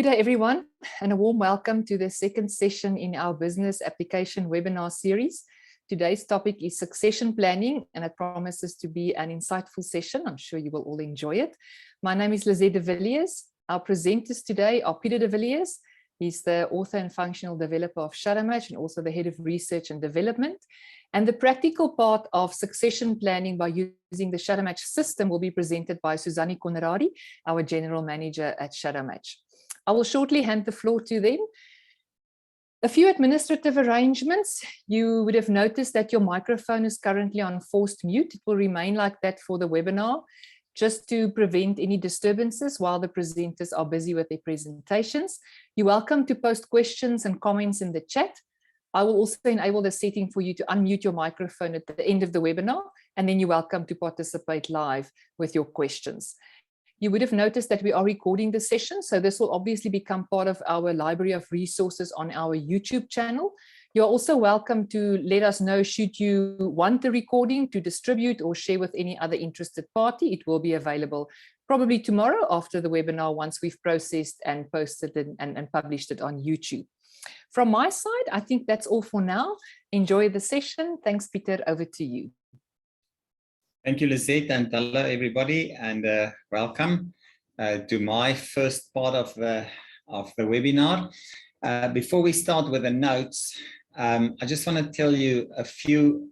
Good day, everyone, and a warm welcome to the second session in our business application webinar series. Today's topic is succession planning, and it promises to be an insightful session. I'm sure you will all enjoy it. My name is Lizette de Villiers. Our presenters today are Peter de Villiers. He's the author and functional developer of Shadowmatch and also the head of research and development. And the practical part of succession planning by using the Shadowmatch system will be presented by Susanne Conradi, our general manager at Shadowmatch. I will shortly hand the floor to them. A few administrative arrangements. You would have noticed that your microphone is currently on forced mute. It will remain like that for the webinar, just to prevent any disturbances while the presenters are busy with their presentations. You're welcome to post questions and comments in the chat. I will also enable the setting for you to unmute your microphone at the end of the webinar, and then you're welcome to participate live with your questions. You would have noticed that we are recording the session, so this will obviously become part of our library of resources on our YouTube channel. You're also welcome to let us know should you want the recording to distribute or share with any other interested party. It will be available probably tomorrow after the webinar once we've processed and posted it and published it on YouTube. From my side, I think that's all for now. Enjoy the session. Thanks, Peter. Over to you. Thank you, Lizette, and hello, everybody, and welcome to my first part of the webinar. Before we start with the notes, I just want to tell you a few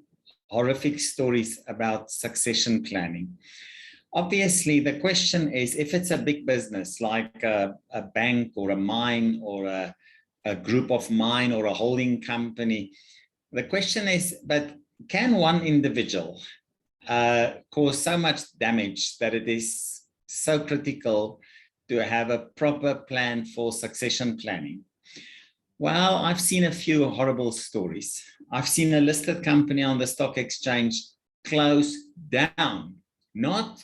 horrific stories about succession planning. Obviously, the question is, if it's a big business like a bank or a mine or a group of mine or a holding company, the question is, but can one individual cause so much damage that it is so critical to have a proper plan for succession planning? Well, I've seen a few horrible stories. I've seen a listed company on the stock exchange close down, not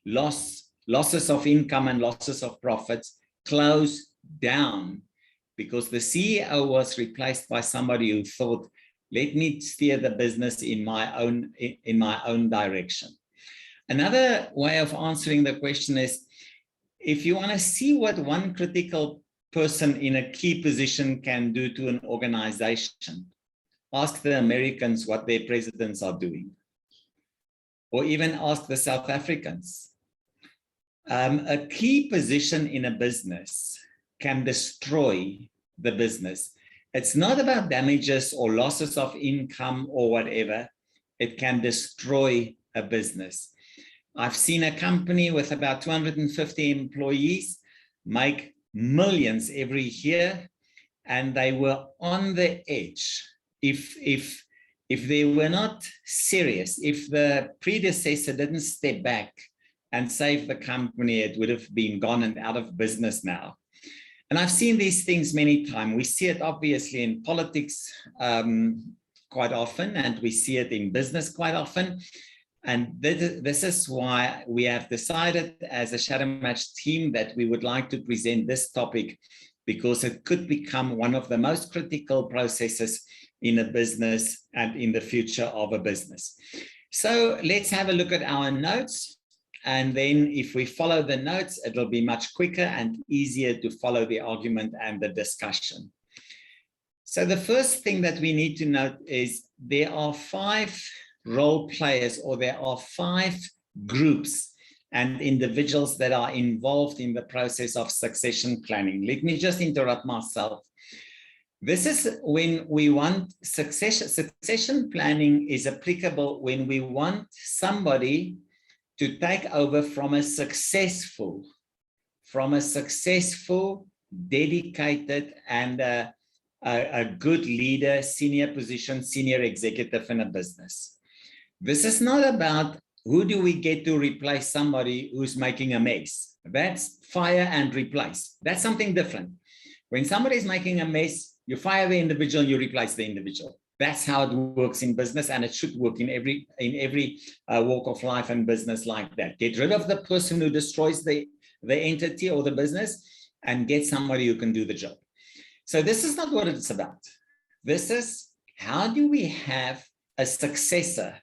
losses of income and losses of profits, close down, because the CEO was replaced by somebody who thought, let me steer the business in my own direction. Another way of answering the question is, if you want to see what one critical person in a key position can do to an organization, ask the Americans what their presidents are doing, or even ask the South Africans. A key position in a business can destroy the business. It's not about damages or losses of income or whatever. It can destroy a business. I've seen a company with about 250 employees make millions every year, and they were on the edge. If they were not serious, if the predecessor didn't step back and save the company, it would have been gone and out of business now. And I've seen these things many times. We see it obviously in politics quite often, and we see it in business quite often. And this is why we have decided as a Shadowmatch team that we would like to present this topic, because it could become one of the most critical processes in a business and in the future of a business. So let's have a look at our notes. And then if we follow the notes, it'll be much quicker and easier to follow the argument and the discussion. So the first thing that we need to note is there are 5 role players, or there are 5 groups and individuals that are involved in the process of succession planning. Let me just interrupt myself. This is when we want succession planning is applicable when we want somebody to take over from a successful, dedicated, and a good leader, senior position, senior executive in a business. This is not about who do we get to replace somebody who's making a mess. That's fire and replace. That's something different. When somebody is making a mess, you fire the individual, you replace the individual. That's how it works in business, and it should work in every walk of life and business like that. Get rid of the person who destroys the entity or the business and get somebody who can do the job. So this is not what it's about. This is how do we have a successor,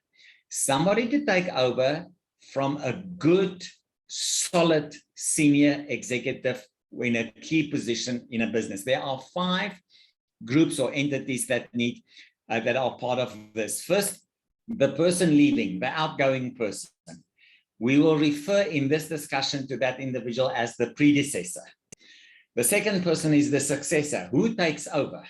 somebody to take over from a good, solid senior executive in a key position in a business. There are 5 groups or entities that that are part of this. First, the person leaving, the outgoing person. We will refer in this discussion to that individual as the predecessor. The second person is the successor, who takes over.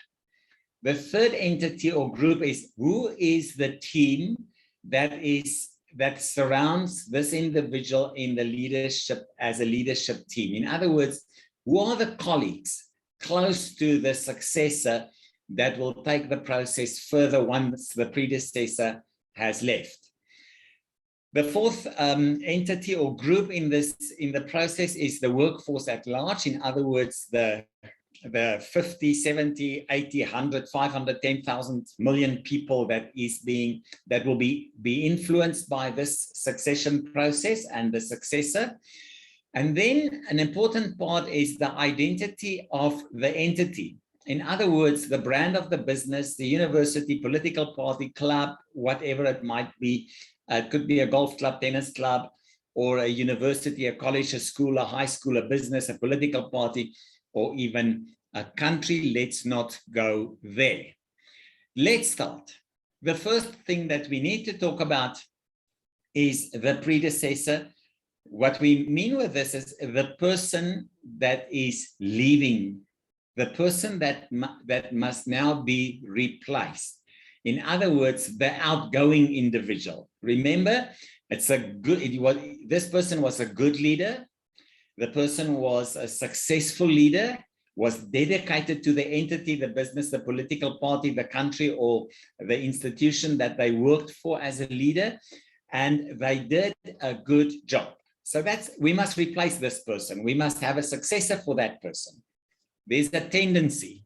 The third entity or group is who is the team that surrounds this individual in the leadership as a leadership team. In other words, who are the colleagues close to the successor that will take the process further once the predecessor has left. The fourth entity or group in the process is the workforce at large. In other words, the 50, 70, 80, 100, 500, 10,000 million people that will be influenced by this succession process and the successor. And then an important part is the identity of the entity. In other words, the brand of the business, the university, political party, club, whatever it might be. It could be a golf club, tennis club, or a university, a college, a school, a high school, a business, a political party, or even a country. Let's not go there. Let's start. The first thing that we need to talk about is the predecessor. What we mean with this is the person that is leaving, the person that must now be replaced. In other words, the outgoing individual. Remember, this person was a good leader. The person was a successful leader, was dedicated to the entity, the business, the political party, the country, or the institution that they worked for as a leader, and they did a good job. So we must replace this person. We must have a successor for that person. There's a tendency.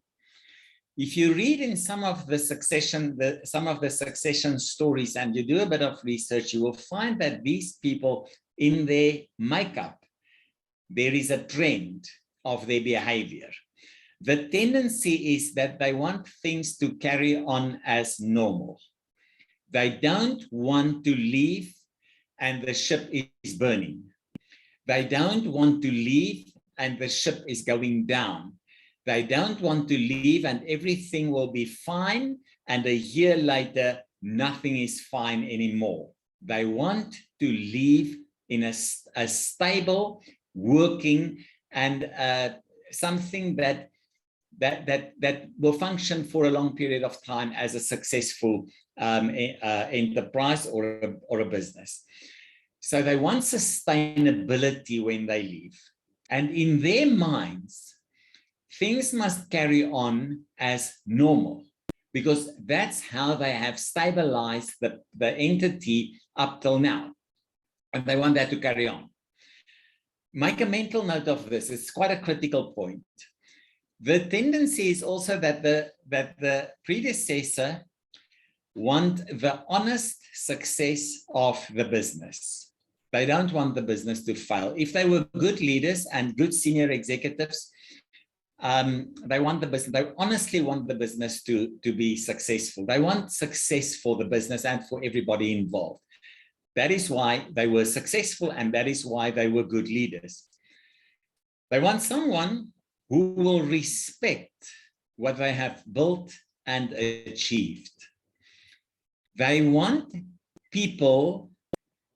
If you read in some of the succession stories and you do a bit of research, you will find that these people in their makeup, there is a trend of their behavior. The tendency is that they want things to carry on as normal. They don't want to leave and the ship is burning. They don't want to leave and the ship is going down. They don't want to leave and everything will be fine, and a year later, nothing is fine anymore. They want to leave in a stable, working, and something that will function for a long period of time as a successful enterprise or a business. So they want sustainability when they leave. And in their minds, things must carry on as normal, because that's how they have stabilized the entity up till now. And they want that to carry on. Make a mental note of this. It's quite a critical point. The tendency is also that the predecessor want the honest success of the business. They don't want the business to fail. If they were good leaders and good senior executives, they honestly want the business to be successful. They want success for the business and for everybody involved. That is why they were successful, and that is why they were good leaders. They want someone who will respect what they have built and achieved. They want people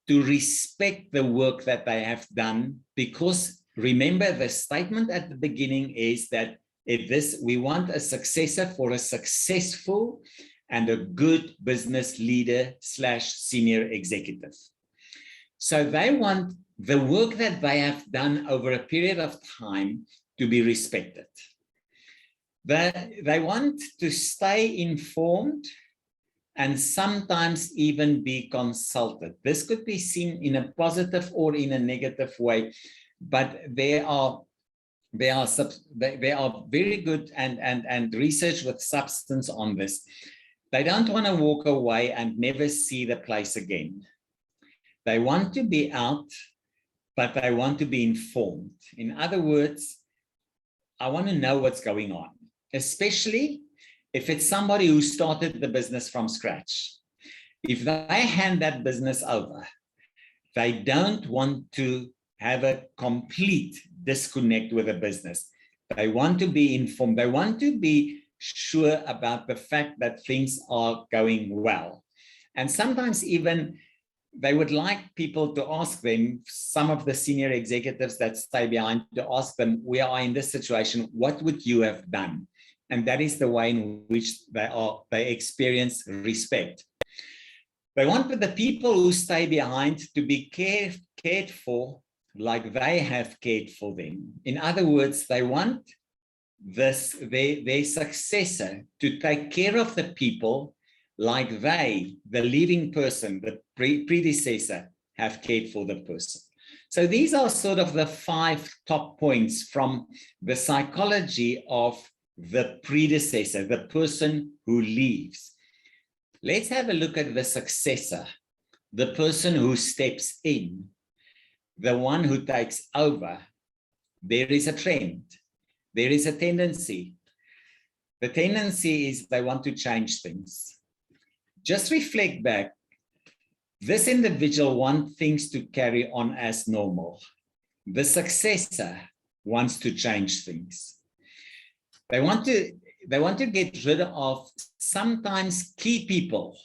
to respect the work that they have done, because remember, the statement at the beginning is that we want a successor for a successful and a good business leader / senior executive. So they want the work that they have done over a period of time to be respected. They want to stay informed and sometimes even be consulted. This could be seen in a positive or in a negative way, but there are very good and research with substance on this. They don't want to walk away and never see the place again. They want to be out, but they want to be informed. In other words, I want to know what's going on, especially if it's somebody who started the business from scratch. If they hand that business over, they don't want to have a complete disconnect with the business. They want to be informed. They want to be sure about the fact that things are going well. And sometimes even they would like people to ask them, some of the senior executives that stay behind, to ask them, we are in this situation, what would you have done? And that is the way in which they experience respect. They want the people who stay behind to be cared for like they have cared for them. In other words, they want their successor, to take care of the people like they, the living person, the predecessor, have cared for the person. So these are sort of the 5 top points from the psychology of the predecessor, the person who leaves. Let's have a look at the successor, the person who steps in, the one who takes over. There is a trend. There is a tendency. The tendency is they want to change things. Just reflect back. This individual wants things to carry on as normal. The successor wants to change things. They want to get rid of sometimes key people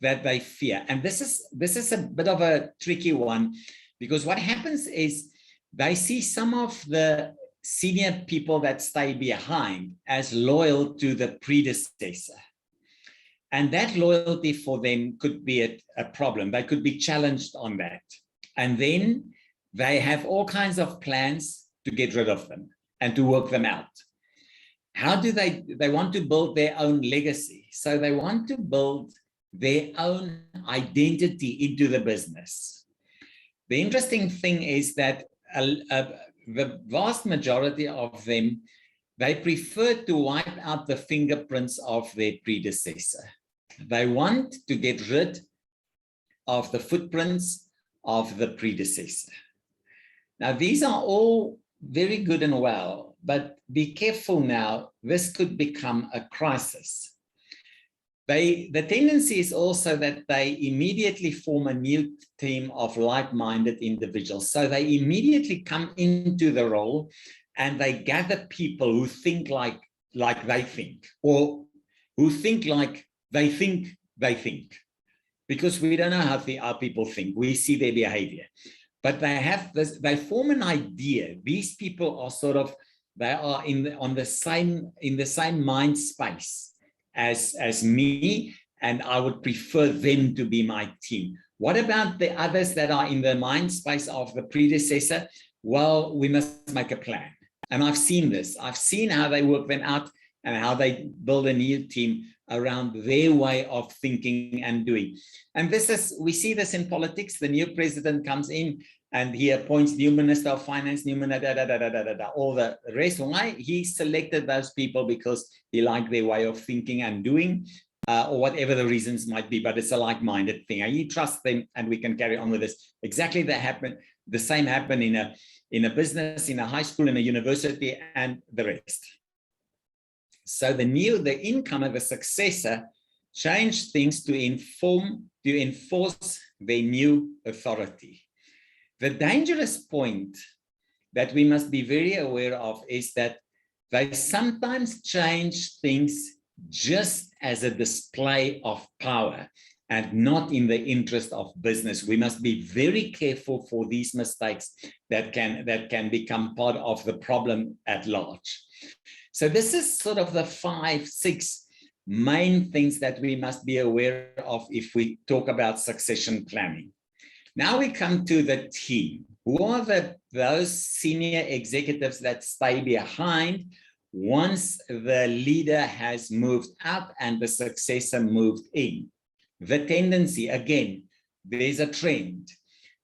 that they fear. And this is a bit of a tricky one, because what happens is they see some of the senior people that stay behind as loyal to the predecessor. And that loyalty for them could be a problem. They could be challenged on that. And then they have all kinds of plans to get rid of them and to work them out. How do they want to build their own legacy? So they want to build their own identity into the business. The interesting thing is that the vast majority of them, they prefer to wipe out the fingerprints of their predecessor. They want to get rid of the footprints of the predecessor. Now, these are all very good and well, but be careful now, this could become a crisis. The tendency is also that they immediately form a new team of like-minded individuals. So they immediately come into the role and they gather people who think like they think, or who think like they think, because we don't know how our people think. We see their behavior, but they form an idea. These people are sort of, they are in the same mind space as me, and I would prefer them to be my team. What about the others that are in the mind space of the predecessor? Well, we must make a plan. And I've seen this. I've seen how they work them out and how they build a new team around their way of thinking and doing. And we see this in politics. The new president comes in and he appoints new minister of finance, new minister, all the rest. Why? He selected those people because he liked their way of thinking and doing, or whatever the reasons might be, but it's a like-minded thing. And you trust them and we can carry on with this. Exactly the same happened in a business, in a high school, in a university, and the rest. So the incomer, the successor, changed things to enforce their new authority. The dangerous point that we must be very aware of is that they sometimes change things just as a display of power and not in the interest of business. We must be very careful for these mistakes that can become part of the problem at large. So this is sort of the 5, 6 main things that we must be aware of if we talk about succession planning. Now we come to the team. Who are those senior executives that stay behind once the leader has moved out and the successor moved in? The tendency, again, there's a trend.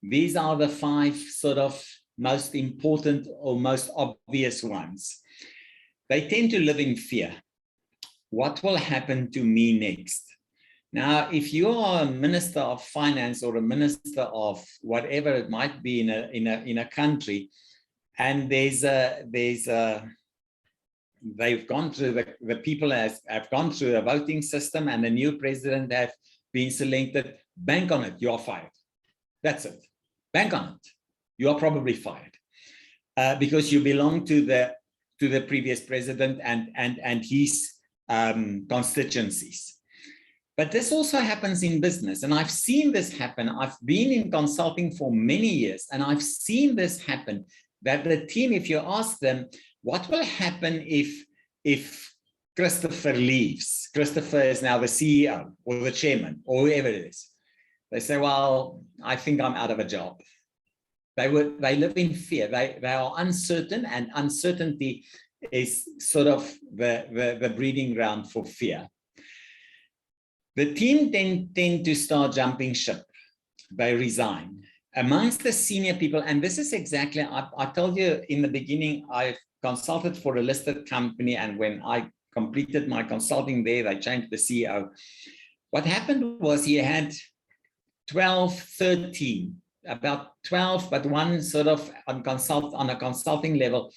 These are the 5 sort of most important or most obvious ones. They tend to live in fear. What will happen to me next? Now, if you are a minister of finance or a minister of whatever it might be in a country, and they've gone through the people have gone through a voting system, and the new president have been selected, bank on it, you are fired. That's it. Bank on it. you are probably fired because you belong to the previous president and his constituencies. But this also happens in business, and I've seen this happen. I've been in consulting for many years, and I've seen this happen, that the team, if you ask them, what will happen if Christopher leaves? Christopher is now the CEO or the chairman or whoever it is. They say, well, I think I'm out of a job. They live in fear. They are uncertain, and uncertainty is sort of the breeding ground for fear. The team then tend to start jumping ship. They resign. Amongst the senior people, and this is exactly, I told you in the beginning, I consulted for a listed company, and when I completed my consulting there, they changed the CEO. What happened was he had 12, 13, about 12, but one sort of on a consulting level,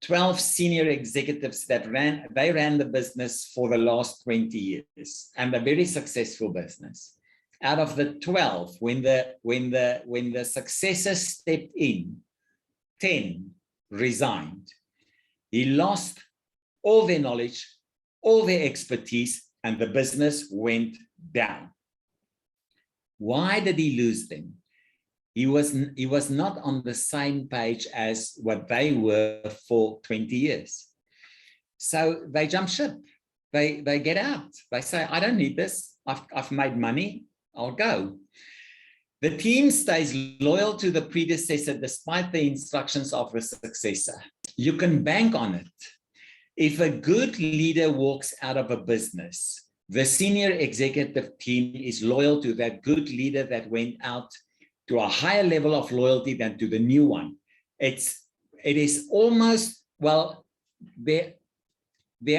12 senior executives that ran the business for the last 20 years, and a very successful business. Out of the 12, when the successor stepped in, 10 resigned. He lost all their knowledge, all their expertise, and the business went down. Why did he lose them? He was not on the same page as what they were for 20 years. So they jump ship. They get out. They say, I don't need this. I've made money. I'll go. The team stays loyal to the predecessor despite the instructions of the successor. You can bank on it. If a good leader walks out of a business, the senior executive team is loyal to that good leader that went out, to a higher level of loyalty than to the new one. It is almost, well, there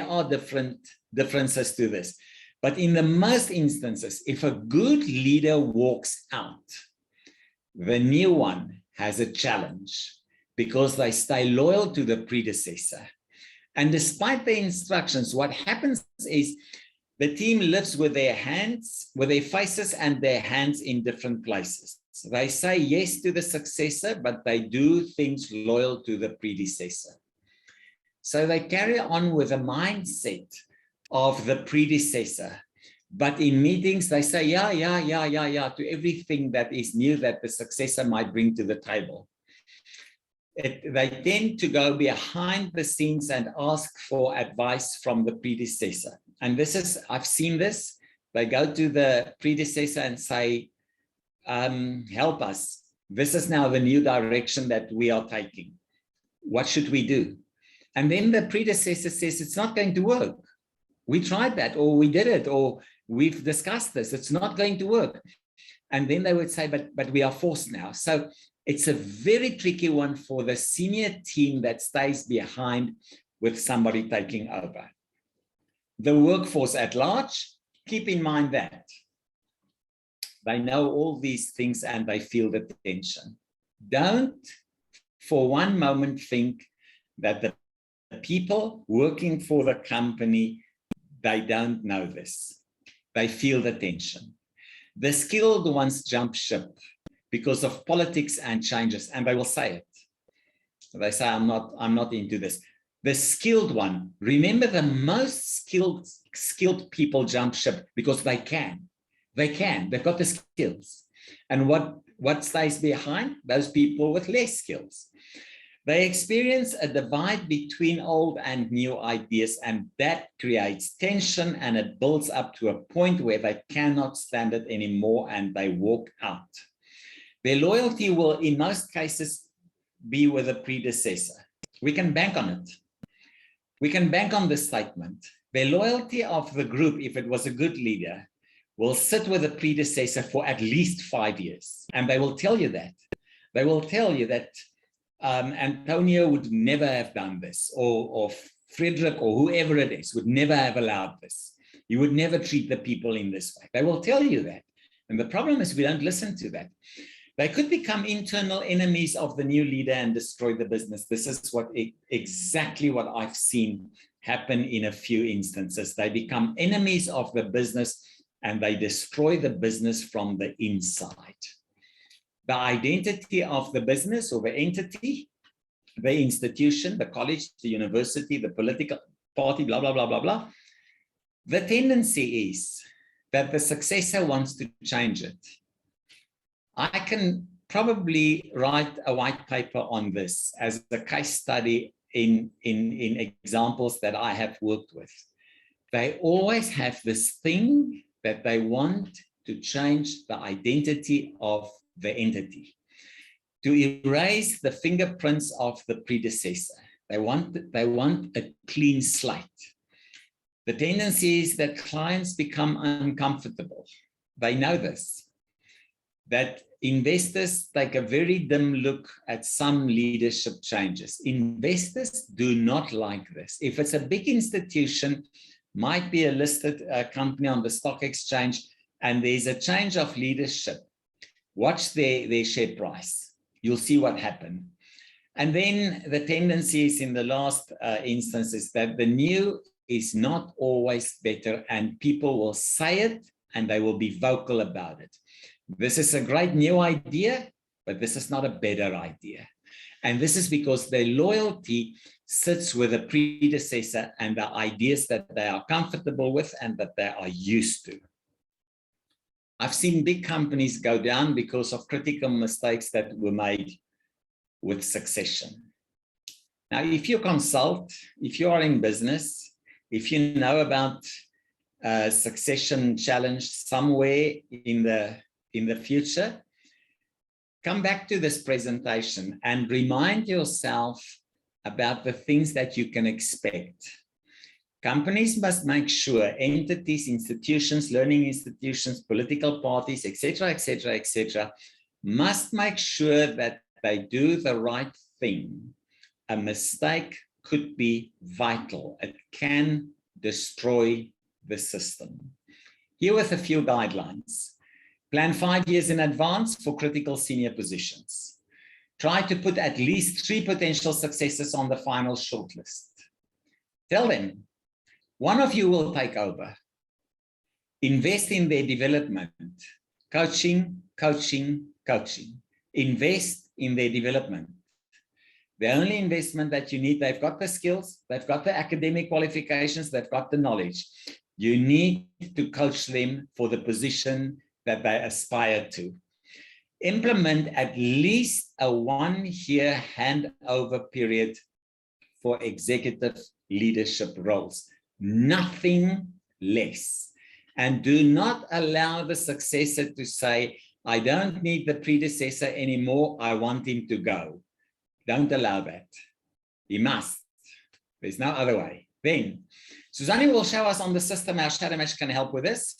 are differences to this. But in the most instances, if a good leader walks out, the new one has a challenge because they stay loyal to the predecessor. And despite the instructions, what happens is the team lives with their faces and their hands in different places. They say yes to the successor, but they do things loyal to the predecessor. So they carry on with a mindset of the predecessor. But in meetings, they say, yeah, to everything that is new that the successor might bring to the table. They tend to go behind the scenes and ask for advice from the predecessor. And I've seen this. They go to the predecessor and say, help us. This is now the new direction that we are taking. What should we do? And then the predecessor says, it's not going to work. We tried that, or we did it, or we've discussed this. It's not going to work. And then they would say, but we are forced now. So it's a very tricky one for the senior team that stays behind with somebody taking over. The workforce at large, keep in mind that they know all these things and they feel the tension. Don't for one moment think that the people working for the company, they don't know this. They feel the tension. The skilled ones jump ship because of politics and changes, and they will say it. They say, I'm not into this. The skilled one, remember, the most skilled people jump ship because they can. They've got the skills. And what stays behind? Those people with less skills. They experience a divide between old and new ideas, and that creates tension, and it builds up to a point where they cannot stand it anymore and they walk out. Their loyalty will, in most cases, be with the predecessor. We can bank on it. We can bank on this statement. The loyalty of the group, if it was a good leader, will sit with the predecessor for at least 5 years. And they will tell you that. They will tell you that Antonio would never have done this, or Frederick or whoever it is would never have allowed this. He would never treat the people in this way. They will tell you that. And the problem is we don't listen to that. They could become internal enemies of the new leader and destroy the business. This is exactly what I've seen happen in a few instances. They become enemies of the business and they destroy the business from the inside. the identity of the business or the entity, the institution, the college, the university, the political party, blah, blah, blah, blah, blah. The tendency is that the successor wants to change it. I can probably write a white paper on this as a case study in examples that I have worked with. They always have this thing that they want to change the identity of the entity, to erase the fingerprints of the predecessor. They want a clean slate. The tendency is that clients become uncomfortable. They know this, that investors take a very dim look at some leadership changes. Investors do not like this. If it's a big institution, might be a listed company on the stock exchange, and there's a change of leadership, watch their share price. You'll see what happened. And then the tendency is in the last instance is that the new is not always better, and people will say it and they will be vocal about it. This is a great new idea, but this is not a better idea. And this is because their loyalty sits with a predecessor and the ideas that they are comfortable with and that they are used to. I've seen big companies go down because of critical mistakes that were made with succession. Now, if you consult, if you are in business, if you know about a succession challenge somewhere in the future, come back to this presentation and remind yourself about the things that you can expect. Companies must make sure entities, institutions, learning institutions, political parties, etc., etc., etc., must make sure that they do the right thing. A mistake could be vital. It can destroy the system. Here with a few guidelines. Plan 5 years in advance for critical senior positions. Try to put at least 3 potential successors on the final shortlist. Tell them, one of you will take over. Invest in their development. Coaching, coaching, coaching. Invest in their development. The only investment that you need, they've got the skills, they've got the academic qualifications, they've got the knowledge. You need to coach them for the position that they aspire to. Implement at least a 1-year handover period for executive leadership roles. Nothing less. And do not allow the successor to say, I don't need the predecessor anymore, I want him to go. Don't allow that. He must. There's no other way. Then, Suzanne will show us on the system how Shadowmatch can help with this.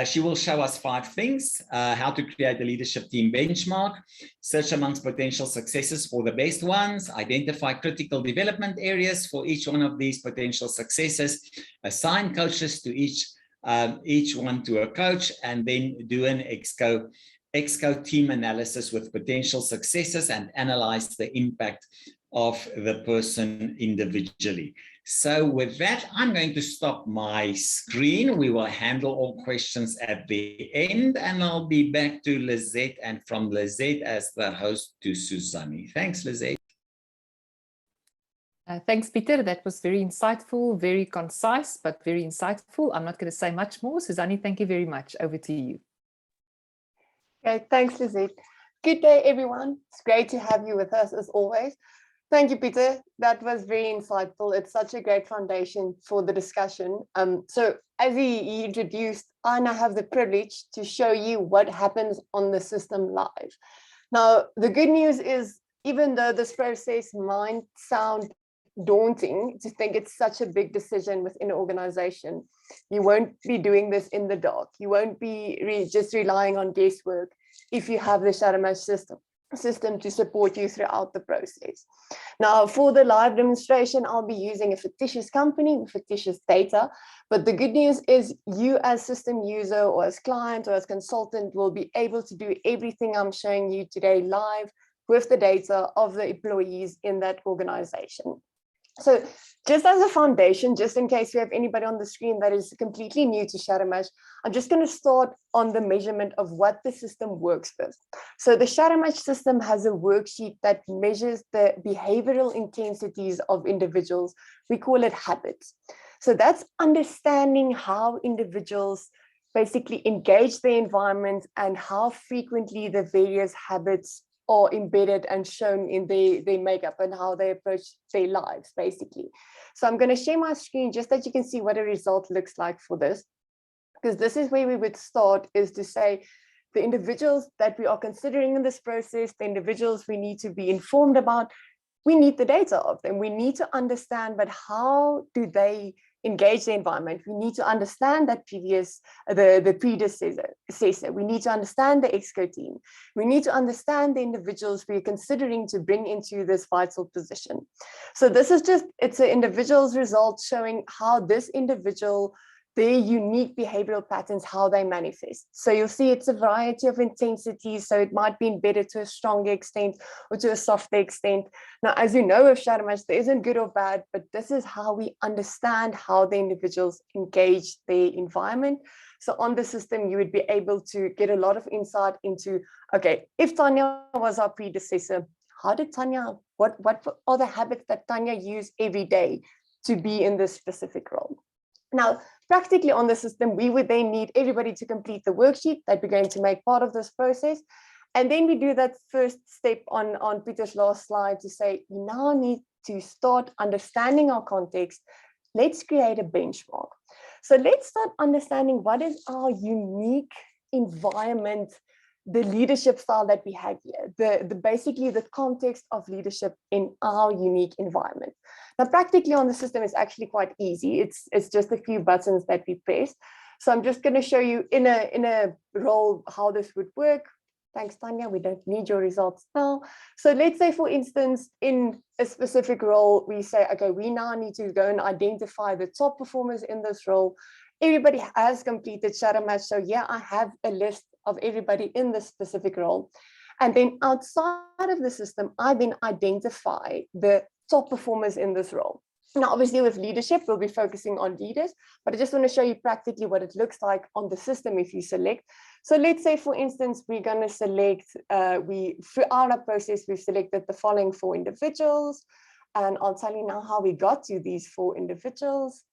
She will show us 5 things, how to create a leadership team benchmark, search amongst potential successors for the best ones, identify critical development areas for each one of these potential successors, assign coaches to each one to a coach, and then do an Exco team analysis with potential successors and analyze the impact of the person individually. So with that, I'm going to stop my screen. We will handle all questions at the end, and I'll be back to Lizette, and from Lizette as the host to Suzanne. Thanks, Lizette. Thanks, Peter. That was very insightful, very concise, but very insightful. I'm not going to say much more. Suzanne, thank you very much. Over to you. Okay, thanks, Lizette. Good day, everyone. It's great to have you with us as always. Thank you, Peter. That was very insightful. It's such a great foundation for the discussion. So as he introduced, I now have the privilege to show you what happens on the system live. Now, the good news is, even though this process might sound daunting to think it's such a big decision within an organization, you won't be doing this in the dark. You won't be just relying on guesswork if you have the Shadowmatch system to support you throughout the process. Now, for the live demonstration, I'll be using a fictitious company with fictitious data, but the good news is you as system user or as client or as consultant will be able to do everything I'm showing you today live with the data of the employees in that organization. So just as a foundation, just in case we have anybody on the screen that is completely new to Shadowmatch, I'm just going to start on the measurement of what the system works with. So the Shadowmatch system has a worksheet that measures the behavioral intensities of individuals. We call it habits. So that's understanding how individuals basically engage their environment and how frequently the various habits are embedded and shown in their makeup and how they approach their lives, basically. So I'm going to share my screen just that you can see what a result looks like for this, because this is where we would start, is to say the individuals that we are considering in this process, the individuals we need to be informed about, we need the data of them. We need to understand, but how do they engage the environment? We need to understand that the predecessor. We need to understand the exco team. We need to understand the individuals we're considering to bring into this vital position. So this is it's an individual's result showing how this individual, their unique behavioral patterns, how they manifest. So you'll see it's a variety of intensities. So it might be embedded to a stronger extent or to a softer extent. Now, as you know, with Shadowmatch, there isn't good or bad, but this is how we understand how the individuals engage their environment. So on the system, you would be able to get a lot of insight into, okay, if Tanya was our predecessor, how did Tanya, what are the habits that Tanya used every day to be in this specific role? Now, practically on the system, we would then need everybody to complete the worksheet that we're going to make part of this process. And then we do that first step on Peter's last slide to say, we now need to start understanding our context. Let's create a benchmark. So let's start understanding what is our unique environment, the leadership style that we have here, basically the context of leadership in our unique environment. Now, practically on the system, it's actually quite easy. It's just a few buttons that we press. So I'm just going to show you in a role how this would work. Thanks, Tanya. We don't need your results now. So let's say, for instance, in a specific role, we say, okay, we now need to go and identify the top performers in this role. Everybody has completed Shadowmatch. So yeah, I have a list of everybody in this specific role. And then outside of the system, I then identify the top performers in this role. Now, obviously with leadership, we'll be focusing on leaders, but I just want to show you practically what it looks like on the system if you select. So let's say, for instance, we're going to select, throughout our process, we've selected the following 4 individuals. And I'll tell you now how we got to these 4 individuals.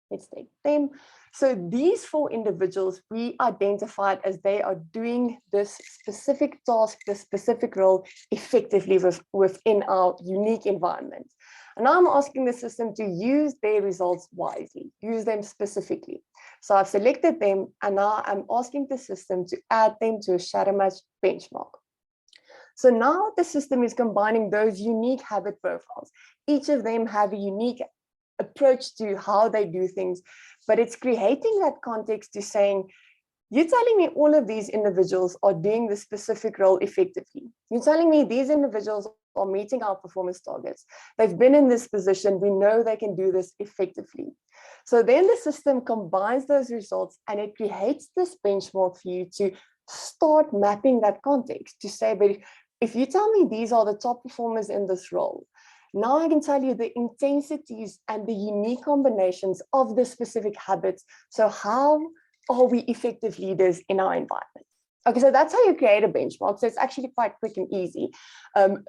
Let's take them. So these 4 individuals we identified as they are doing this specific task, this specific role effectively within our unique environment. And now I'm asking the system to use their results wisely, use them specifically. So I've selected them, and now I'm asking the system to add them to a Shadowmatch benchmark. So now the system is combining those unique habit profiles. Each of them have a unique approach to how they do things, but it's creating that context to saying, you're telling me all of these individuals are doing the specific role effectively. You're telling me these individuals are meeting our performance targets. They've been in this position. We know they can do this effectively. So then the system combines those results and it creates this benchmark for you to start mapping that context to say, but if you tell me these are the top performers in this role, now I can tell you the intensities and the unique combinations of the specific habits. So how are we effective leaders in our environment? Okay, so that's how you create a benchmark. So it's actually quite quick and easy.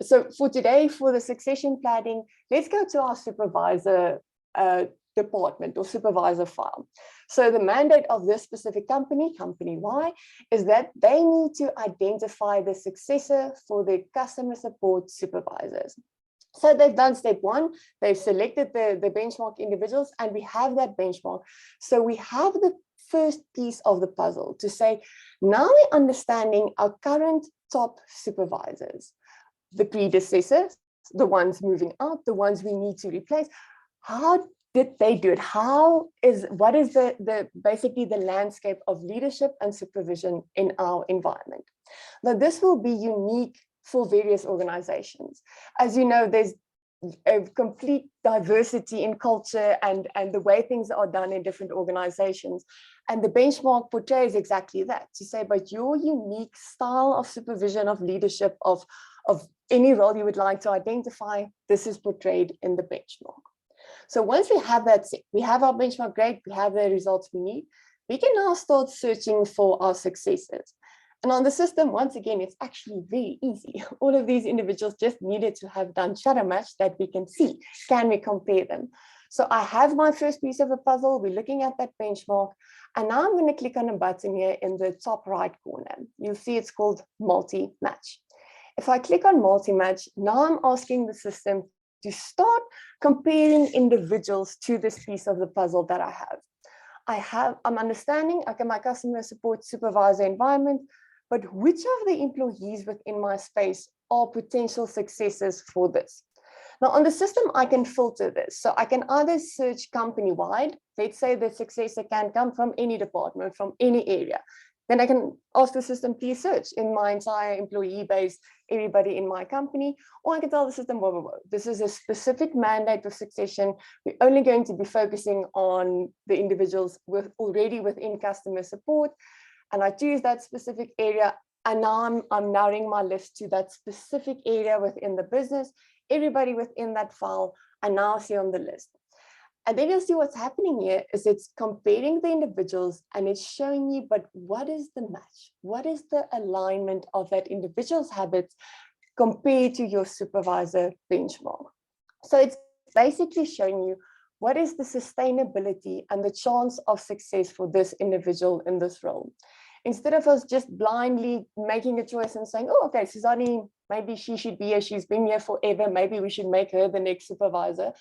So for today, for the succession planning, let's go to our supervisor department or supervisor file. So the mandate of this specific company, company Y, is that they need to identify the successor for their customer support supervisors. So they've done step 1, they've selected the benchmark individuals, and we have that benchmark. So we have the first piece of the puzzle to say, now we're understanding our current top supervisors, the predecessors, the ones moving out, the ones we need to replace. How did they do it? What is basically the landscape of leadership and supervision in our environment? Now, this will be unique for various organizations. As you know, there's a complete diversity in culture and the way things are done in different organizations. And the benchmark portrays exactly that, to say, but your unique style of supervision, of leadership, of any role you would like to identify, this is portrayed in the benchmark. So once we have that set, we have our benchmark grade, we have the results we need, we can now start searching for our successors. And on the system, once again, it's actually very easy. All of these individuals just needed to have done Shadowmatch that we can see. Can we compare them? So I have my first piece of the puzzle. We're looking at that benchmark. And now I'm going to click on a button here in the top right corner. You'll see it's called Multimatch. If I click on Multimatch, now I'm asking the system to start comparing individuals to this piece of the puzzle that I have. I'm understanding, okay, my customer support supervisor environment, but which of the employees within my space are potential successors for this? Now on the system, I can filter this. So I can either search company-wide. Let's say the successor can come from any department, from any area. Then I can ask the system, please search in my entire employee base, everybody in my company, or I can tell the system, whoa, whoa, whoa, this is a specific mandate of succession. We're only going to be focusing on the individuals already within customer support. And I choose that specific area. And now I'm narrowing my list to that specific area within the business. Everybody within that file, I now see on the list. And then you'll see what's happening here is it's comparing the individuals and it's showing you, but what is the match? What is the alignment of that individual's habits compared to your supervisor benchmark? So it's basically showing you what is the sustainability and the chance of success for this individual in this role. Instead of us just blindly making a choice and saying, oh, okay, Suzanne, maybe she should be here. She's been here forever. Maybe we should make her the next supervisor.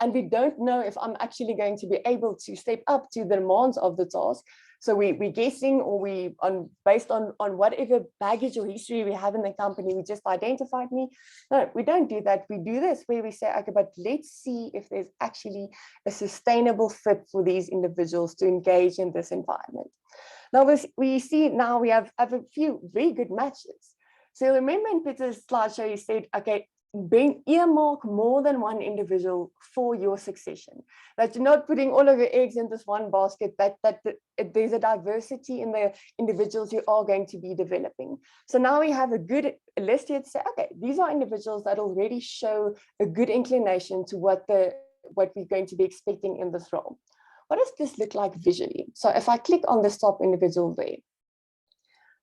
And we don't know if I'm actually going to be able to step up to the demands of the task. So we're guessing, or based on whatever baggage or history we have in the company, we just identified me. No, we don't do that. We do this where we say, okay, but let's see if there's actually a sustainable fit for these individuals to engage in this environment. Now we see now we have a few very good matches. So remember in Peter's slideshow, he said, okay, earmark more than one individual for your succession. That you're not putting all of your eggs in this one basket, that there's a diversity in the individuals you are going to be developing. So now we have a good list here to say, okay, these are individuals that already show a good inclination to what we're going to be expecting in this role. What does this look like visually? So if I click on this top individual there,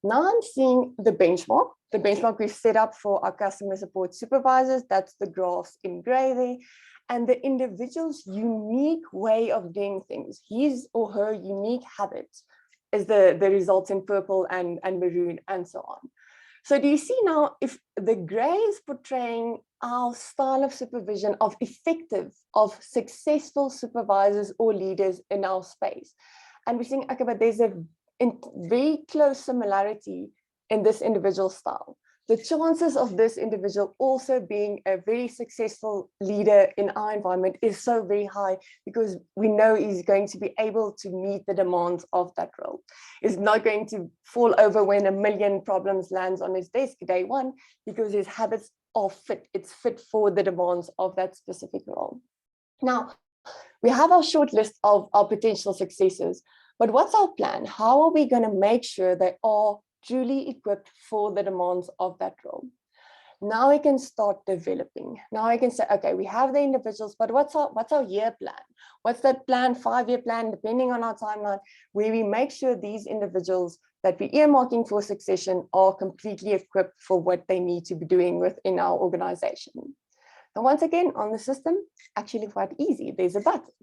now I'm seeing the benchmark we've set up for our customer support supervisors. That's the graphs in gray there. And the individual's unique way of doing things, his or her unique habits, is the results in purple and maroon and so on. So do you see now, if the gray is portraying our style of supervision of successful supervisors or leaders in our space. And we're saying, okay, but there's a very close similarity in this individual style. The chances of this individual also being a very successful leader in our environment is so very high, because we know he's going to be able to meet the demands of that role. He's not going to fall over when a million problems lands on his desk day one, because his habits are fit. It's fit for the demands of that specific role. Now, we have our short list of our potential successors, but what's our plan? How are we going to make sure they are truly equipped for the demands of that role? Now we can start developing. Now I can say, okay, we have the individuals, but what's our year plan? What's that plan, 5-year plan, depending on our timeline, where we make sure these individuals that we're earmarking for succession are completely equipped for what they need to be doing within our organization. And once again, on the system, actually quite easy. There's a button.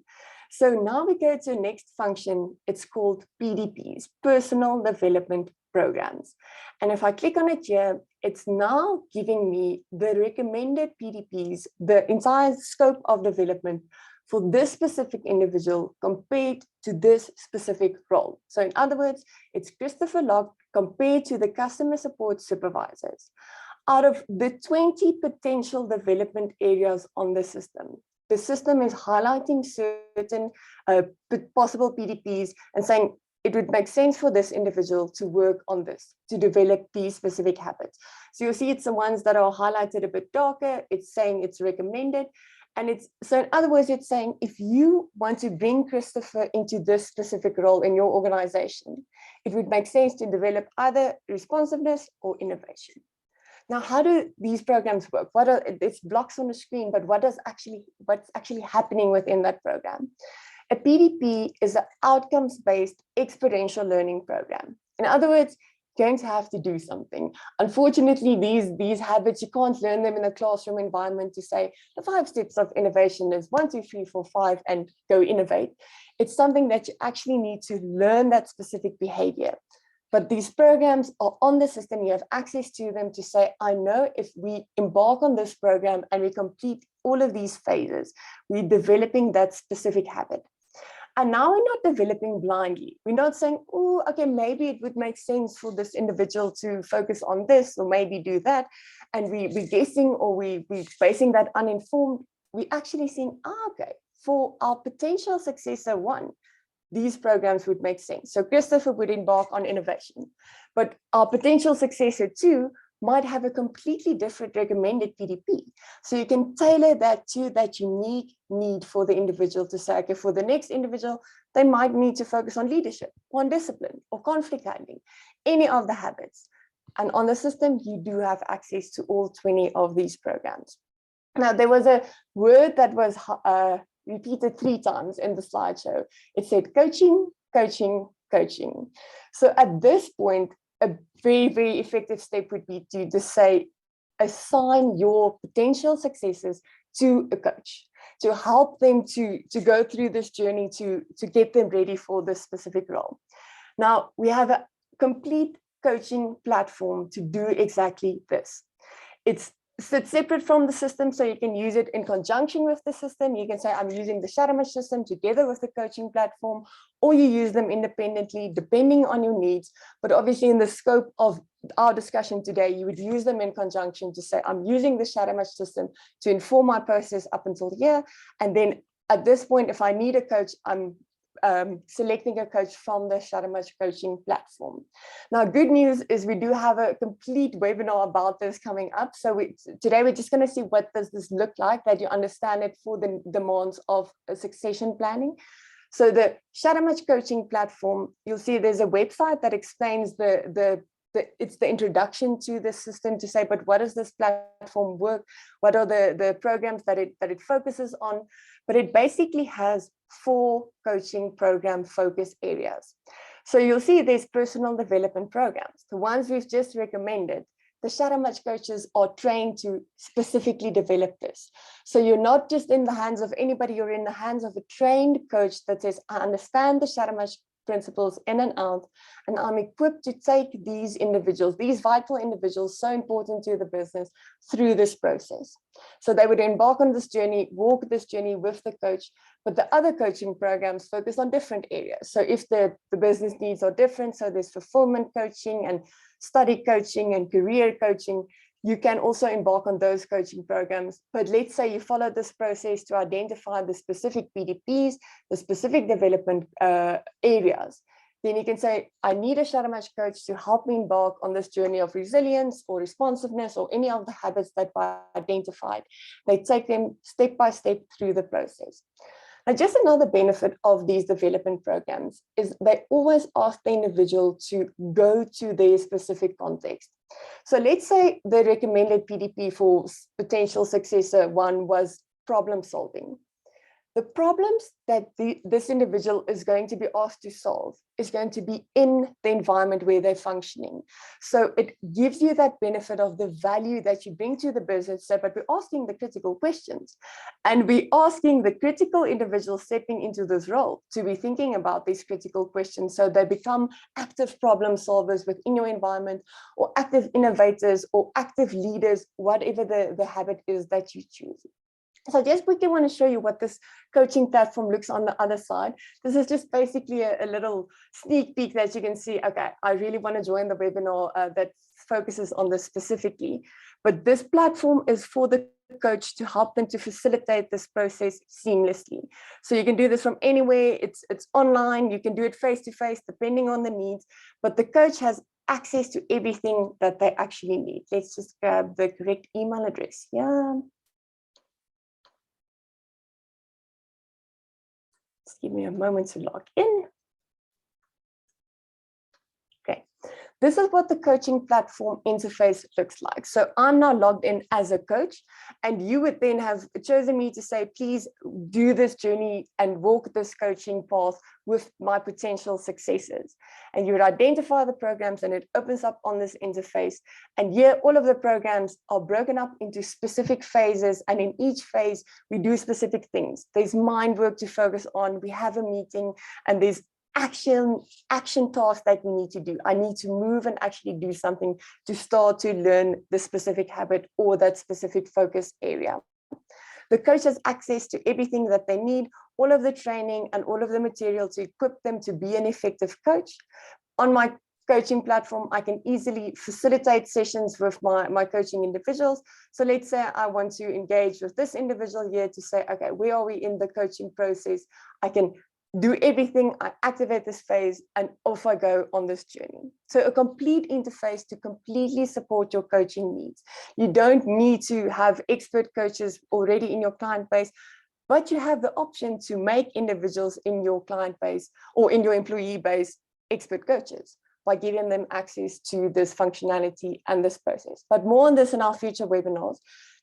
So now we go to the next function. It's called PDPs, Personal Development Programs. And if I click on it here, it's now giving me the recommended PDPs, the entire scope of development for this specific individual compared to this specific role. So in other words, it's Christopher Locke compared to the customer support supervisors. Out of the 20 potential development areas on the system is highlighting certain possible PDPs and saying it would make sense for this individual to work on this, to develop these specific habits. So you'll see it's the ones that are highlighted a bit darker. It's saying it's recommended. And so in other words, it's saying if you want to bring Christopher into this specific role in your organization, it would make sense to develop either responsiveness or innovation. Now, how do these programs work? It's blocks on the screen, but what's actually happening within that program? A PDP is an outcomes-based experiential learning program. In other words, you're going to have to do something. Unfortunately, these habits, you can't learn them in a classroom environment to say the 5 steps of innovation is 1, 2, 3, 4, 5 and go innovate. It's something that you actually need to learn that specific behavior. But these programs are on the system, you have access to them to say, I know if we embark on this program and we complete all of these phases, we're developing that specific habit. And now we're not developing blindly. We're not saying, oh, okay, maybe it would make sense for this individual to focus on this or maybe do that. And we're guessing or we're basing that uninformed. We're actually saying, okay, for our potential successor 1, these programs would make sense. So Christopher would embark on innovation, but our potential successor 2 might have a completely different recommended PDP. So you can tailor that to that unique need for the individual to say, okay, for the next individual, they might need to focus on leadership, on discipline, or conflict handling, any of the habits. And on the system, you do have access to all 20 of these programs. Now, there was a word that was repeated 3 times in the slideshow. It said coaching, coaching, coaching. So at this point, a very, very effective step would be to just say, assign your potential successors to a coach, to help them to go through this journey, to get them ready for this specific role. Now, we have a complete coaching platform to do exactly this. It's separate from the system, so you can use it in conjunction with the system. You can say, I'm using the Shadowmatch system together with the coaching platform, or you use them independently, depending on your needs. But obviously, in the scope of our discussion today, you would use them in conjunction to say, I'm using the Shadowmatch system to inform my process up until here. And then at this point, if I need a coach, I'm selecting a coach from the Shadowmatch Coaching platform. Now, good news is we do have a complete webinar about this coming up. So today we're just going to see what does this look like, that you understand it for the demands of succession planning. So the Shadowmatch Coaching platform, you'll see there's a website that explains it's the introduction to the system to say, but what does this platform work? What are the programs that it focuses on? But it basically has 4 coaching program focus areas. So you'll see there's personal development programs. The ones we've just recommended, the Shadowmatch coaches are trained to specifically develop this. So you're not just in the hands of anybody, you're in the hands of a trained coach that says, I understand the Shadowmatch principles in and out, and I'm equipped to take these individuals, these vital individuals, so important to the business, through this process. So they would embark on this journey, walk this journey with the coach, but the other coaching programs focus on different areas. So if the business needs are different, so there's fulfillment coaching and study coaching and career coaching, you can also embark on those coaching programs. But let's say you follow this process to identify the specific PDPs, the specific development areas. Then you can say, I need a Shadowmatch coach to help me embark on this journey of resilience or responsiveness or any of the habits that I identified. They take them step by step through the process. Now, just another benefit of these development programs is they always ask the individual to go to their specific context. So let's say the recommended PDP for potential successor 1 was problem solving. The problems that this individual is going to be asked to solve is going to be in the environment where they're functioning. So it gives you that benefit of the value that you bring to the business, but we're asking the critical questions. And we're asking the critical individual stepping into this role to be thinking about these critical questions, so they become active problem solvers within your environment, or active innovators, or active leaders, whatever the habit is that you choose. So I just quickly want to show you what this coaching platform looks on the other side. This is just basically a little sneak peek that you can see, okay, I really want to join the webinar that focuses on this specifically. But this platform is for the coach to help them to facilitate this process seamlessly. So you can do this from anywhere, it's online, you can do it face-to-face depending on the needs, but the coach has access to everything that they actually need. Let's just grab the correct email address. Yeah. Just give me a moment to log in. Okay. This is what the coaching platform interface looks like. So I'm now logged in as a coach, and you would then have chosen me to say, please do this journey and walk this coaching path with my potential successors. And you would identify the programs, and it opens up on this interface. And here, all of the programs are broken up into specific phases. And in each phase, we do specific things. There's mind work to focus on. We have a meeting, and there's action tasks that we need to do. I need to move and actually do something to start to learn the specific habit or that specific focus area. The coach has access to everything that they need, all of the training and all of the material to equip them to be an effective coach. On my coaching platform, I can easily facilitate sessions with my coaching individuals. So let's say I want to engage with this individual here to say, okay, where are we in the coaching process? I can do everything, I activate this phase, and off I go on this journey. So a complete interface to completely support your coaching needs. You don't need to have expert coaches already in your client base, but you have the option to make individuals in your client base or in your employee base expert coaches by giving them access to this functionality and this process. But more on this in our future webinars.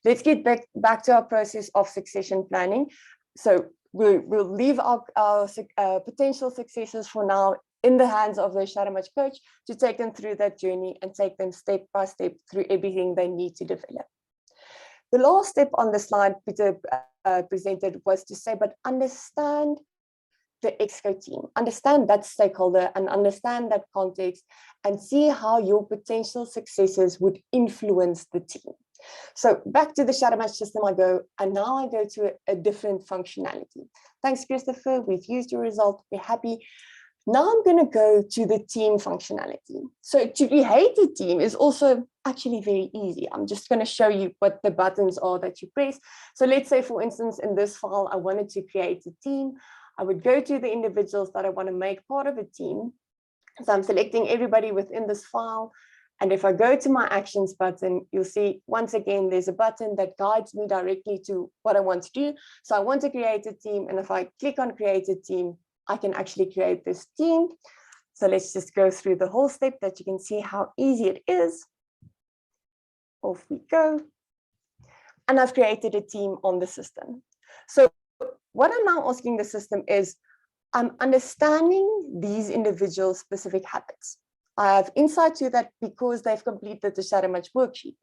Let's get back to our process of succession planning. So we'll leave our potential successors for now in the hands of the Shadowmatch coach to take them through that journey and take them step by step through everything they need to develop. The last step on the slide Peter presented was to say, but understand the ExCo team, understand that stakeholder and understand that context and see how your potential successors would influence the team. So back to the Shadowmatch system I go, and now I go to a different functionality. Thanks, Christopher. We've used your result. We're happy. Now I'm going to go to the team functionality. So to create a team is also actually very easy. I'm just going to show you what the buttons are that you press. So let's say, for instance, in this file, I wanted to create a team. I would go to the individuals that I want to make part of a team. So I'm selecting everybody within this file. And if I go to my actions button, you'll see once again, there's a button that guides me directly to what I want to do. So I want to create a team. And if I click on create a team, I can actually create this team. So let's just go through the whole step that you can see how easy it is. Off we go. And I've created a team on the system. So what I'm now asking the system is, I'm understanding these individuals' specific habits. I have insight to that because they've completed the Shadowmatch worksheet.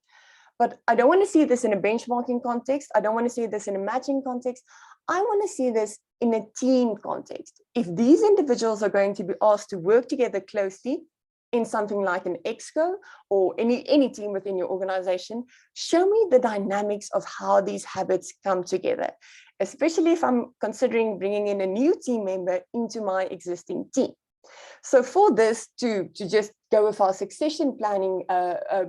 But I don't want to see this in a benchmarking context. I don't want to see this in a matching context. I want to see this in a team context. If these individuals are going to be asked to work together closely in something like an ExCo or any team within your organization, show me the dynamics of how these habits come together, especially if I'm considering bringing in a new team member into my existing team. So for this, to just go with our succession planning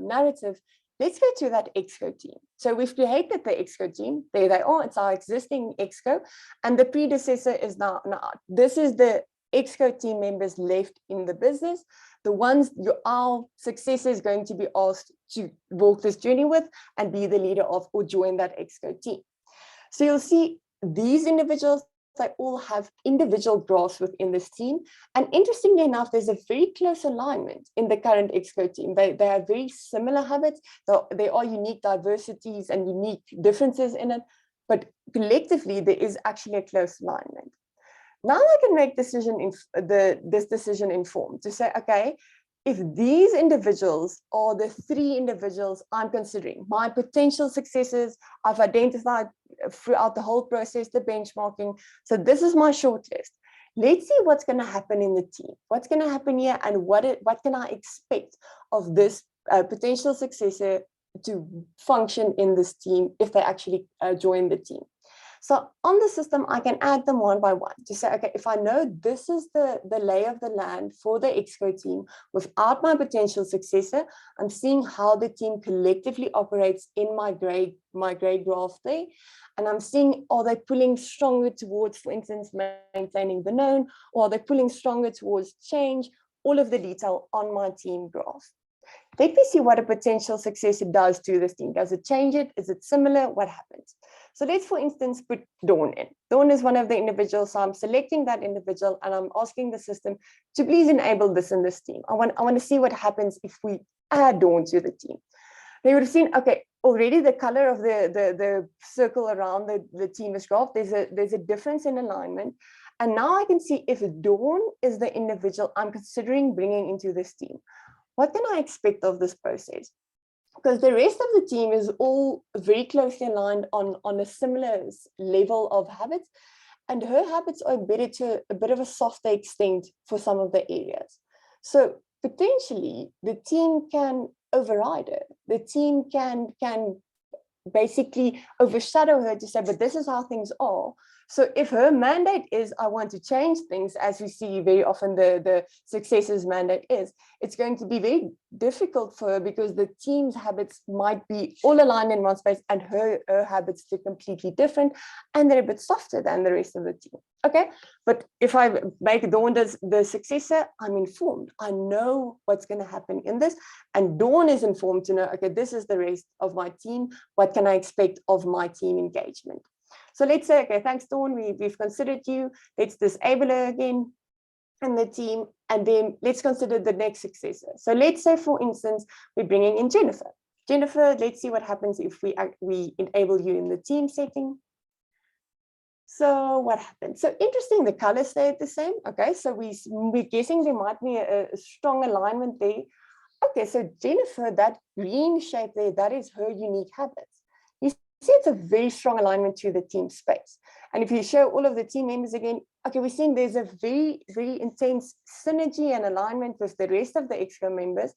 narrative, let's go to that ExCo team. So we've created the ExCo team. There they are. It's our existing ExCo. And the predecessor is now this is the ExCo team members left in the business, the ones our successor is going to be asked to walk this journey with and be the leader of or join that ExCo team. So you'll see these individuals, they all have individual graphs within this team. And interestingly enough, there's a very close alignment in the current ExCo team. They have very similar habits. There are unique diversities and unique differences in it, but collectively, there is actually a close alignment. Now I can make this decision informed to say, okay, if these individuals are the 3 individuals I'm considering, my potential successors, I've identified throughout the whole process, the benchmarking. So this is my shortlist. Let's see what's going to happen in the team. What's going to happen here and what can I expect of this potential successor to function in this team if they actually join the team. So on the system, I can add them one by one to say, okay, if I know this is the lay of the land for the ExCo team without my potential successor, I'm seeing how the team collectively operates in my gray graph there. And I'm seeing, are they pulling stronger towards, for instance, maintaining the known, or are they pulling stronger towards change? All of the detail on my team graph. Let me see what a potential successor does to this team. Does it change it? Is it similar? What happens? So let's, for instance, put Dawn in. Dawn is one of the individuals. So I'm selecting that individual and I'm asking the system to please enable this in this team. I want to see what happens if we add Dawn to the team. They would have seen, okay, already the color of the circle around the team is graph. There's a difference in alignment. And now I can see if Dawn is the individual I'm considering bringing into this team. What can I expect of this process? Because the rest of the team is all very closely aligned on a similar level of habits. And her habits are embedded to a bit of a softer extent for some of the areas. So potentially the team can override her. The team can basically overshadow her to say, but this is how things are. So if her mandate is, I want to change things, as we see very often the successor's mandate is, it's going to be very difficult for her because the team's habits might be all aligned in one space and her habits are completely different and they're a bit softer than the rest of the team. Okay, but if I make Dawn the successor, I'm informed. I know what's going to happen in this, and Dawn is informed to know, okay, this is the rest of my team. What can I expect of my team engagement? So let's say, okay, thanks, Dawn, we've considered you. Let's disable her again in the team, and then let's consider the next successor. So let's say, for instance, we're bringing in Jennifer. Jennifer, let's see what happens if we enable you in the team setting. So what happened? So interesting, the colors stayed the same. Okay, so we're guessing there might be a strong alignment there. Okay, so Jennifer, that green shape there, that is her unique habits. You see it's a very strong alignment to the team space. And if you show all of the team members again, okay, we're seeing there's a very, very intense synergy and alignment with the rest of the ExCo members.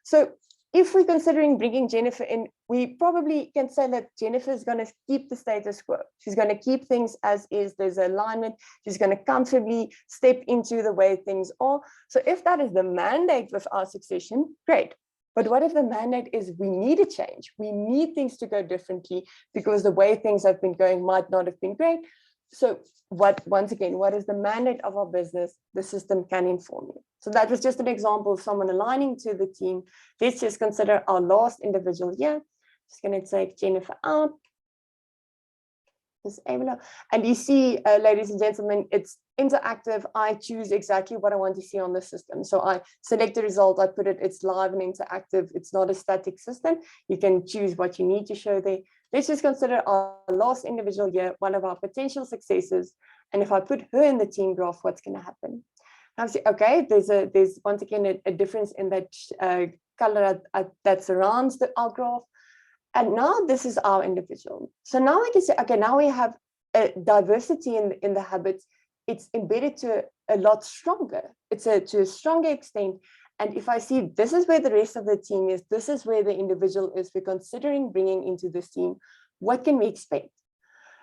So if we're considering bringing Jennifer in, we probably can say that Jennifer is going to keep the status quo. She's going to keep things as is. There's alignment. She's going to comfortably step into the way things are. So if that is the mandate with our succession, great. But what if the mandate is we need a change? We need things to go differently because the way things have been going might not have been great. So once again, what is the mandate of our business? The system can inform you. So that was just an example of someone aligning to the team. Let's just consider our last individual here. Just going to take Jennifer out. Disable her. And you see, ladies and gentlemen, it's interactive. I choose exactly what I want to see on the system. So I select the result, I put it, it's live and interactive. It's not a static system. You can choose what you need to show there. Let's just consider our last individual here, one of our potential successors. And if I put her in the team graph, what's going to happen? Now, see, okay, there's once again a difference in that color that surrounds our graph. And now this is our individual. So now I can say, okay, now we have a diversity in the habits. It's embedded to a lot stronger. It's to a stronger extent. And if I see this is where the rest of the team is, this is where the individual is, we're considering bringing into this team, what can we expect?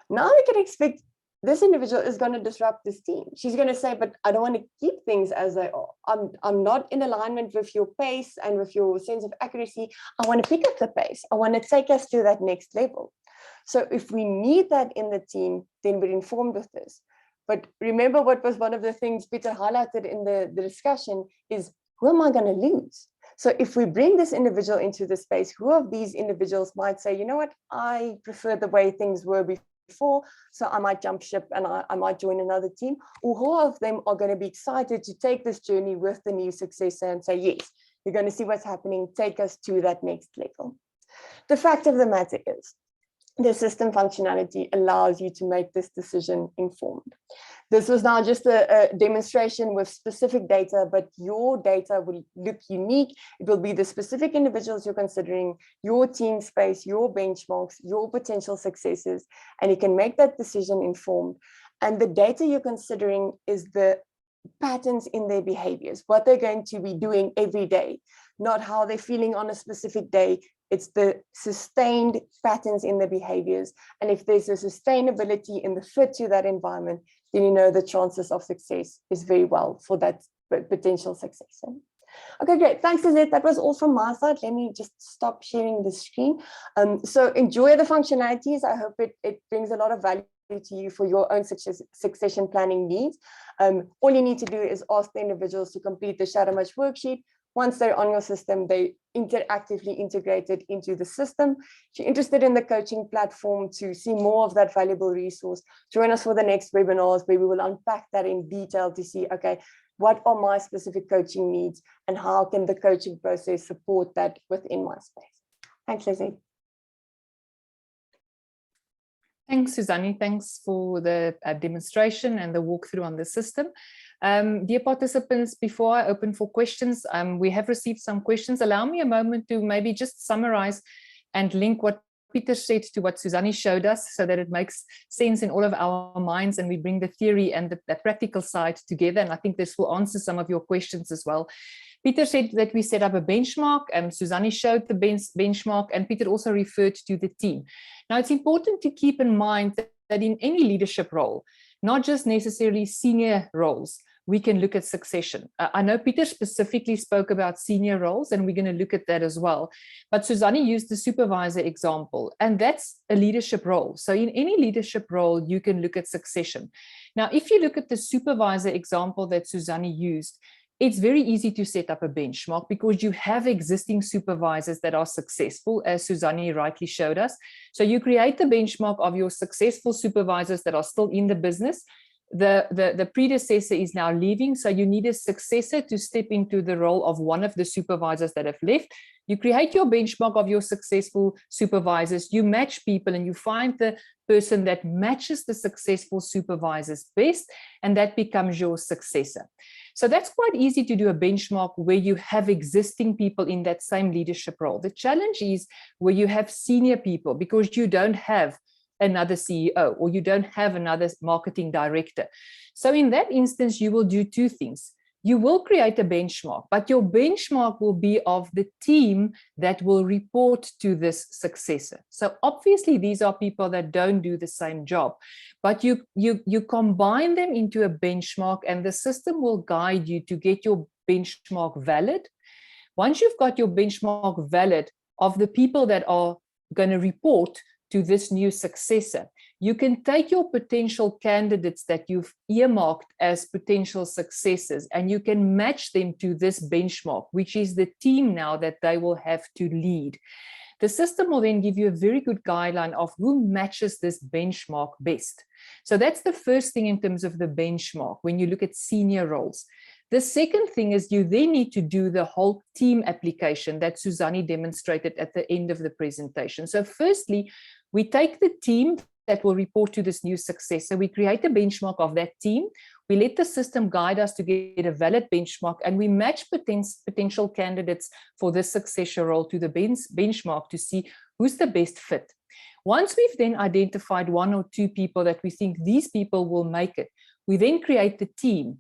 Now we can expect this individual is going to disrupt this team. She's going to say, but I don't want to keep things as they are. I'm not in alignment with your pace and with your sense of accuracy. I want to pick up the pace. I want to take us to that next level. So if we need that in the team, then we're informed with this. But remember what was one of the things Peter highlighted in the discussion is, who am I going to lose? So if we bring this individual into the space, who of these individuals might say, you know what, I prefer the way things were before, so I might jump ship and I might join another team, or who of them are going to be excited to take this journey with the new successor and say, yes, you're going to see what's happening, take us to that next level. The fact of the matter is, the system functionality allows you to make this decision informed. This was now just a demonstration with specific data, but your data will look unique. It will be the specific individuals you're considering, your team space, your benchmarks, your potential successes, and you can make that decision informed. And the data you're considering is the patterns in their behaviors, what they're going to be doing every day, not how they're feeling on a specific day. It's the sustained patterns in the behaviors. And if there's a sustainability in the fit to that environment, then you know the chances of success is very well for that potential successor. Okay, great. Thanks, Lizette. That was all from my side. Let me just stop sharing the screen. So enjoy the functionalities. I hope it brings a lot of value to you for your own succession planning needs. All you need to do is ask the individuals to complete the Shadowmatch worksheet. Once they're on your system, they interactively integrated into the system. If you're interested in the coaching platform to see more of that valuable resource, join us for the next webinars where we will unpack that in detail to see, okay, what are my specific coaching needs and how can the coaching process support that within my space? Thanks, Lizzie. Thanks, Suzanne. Thanks for the demonstration and the walkthrough on the system. Dear participants, before I open for questions, we have received some questions. Allow me a moment to maybe just summarize and link what Peter said to what Suzanne showed us so that it makes sense in all of our minds and we bring the theory and the practical side together. And I think this will answer some of your questions as well. Peter said that we set up a benchmark, and Suzanne showed the benchmark, and Peter also referred to the team. Now, it's important to keep in mind that in any leadership role, not just necessarily senior roles, we can look at succession. I know Peter specifically spoke about senior roles, and we're going to look at that as well. But Suzanne used the supervisor example, and that's a leadership role. So in any leadership role, you can look at succession. Now, if you look at the supervisor example that Suzanne used, it's very easy to set up a benchmark because you have existing supervisors that are successful, as Suzanne rightly showed us. So you create the benchmark of your successful supervisors that are still in the business. The predecessor is now leaving, so you need a successor to step into the role of one of the supervisors that have left. You create your benchmark of your successful supervisors, you match people, and you find the person that matches the successful supervisors best, and that becomes your successor. So that's quite easy to do a benchmark where you have existing people in that same leadership role. The challenge is where you have senior people because you don't have another CEO or you don't have another marketing director. So in that instance, you will do two things. You will create a benchmark, but your benchmark will be of the team that will report to this successor. So obviously, these are people that don't do the same job, but you combine them into a benchmark, and the system will guide you to get your benchmark valid. Once you've got your benchmark valid of the people that are going to report to this new successor, you can take your potential candidates that you've earmarked as potential successors, and you can match them to this benchmark, which is the team now that they will have to lead. The system will then give you a very good guideline of who matches this benchmark best. So that's the first thing in terms of the benchmark when you look at senior roles. The second thing is you then need to do the whole team application that Suzanne demonstrated at the end of the presentation. So firstly, we take the team that will report to this new successor. We create a benchmark of that team. We let the system guide us to get a valid benchmark, and we match potential candidates for this successor role to the benchmark to see who's the best fit. Once we've then identified one or two people that we think these people will make it, we then create the team.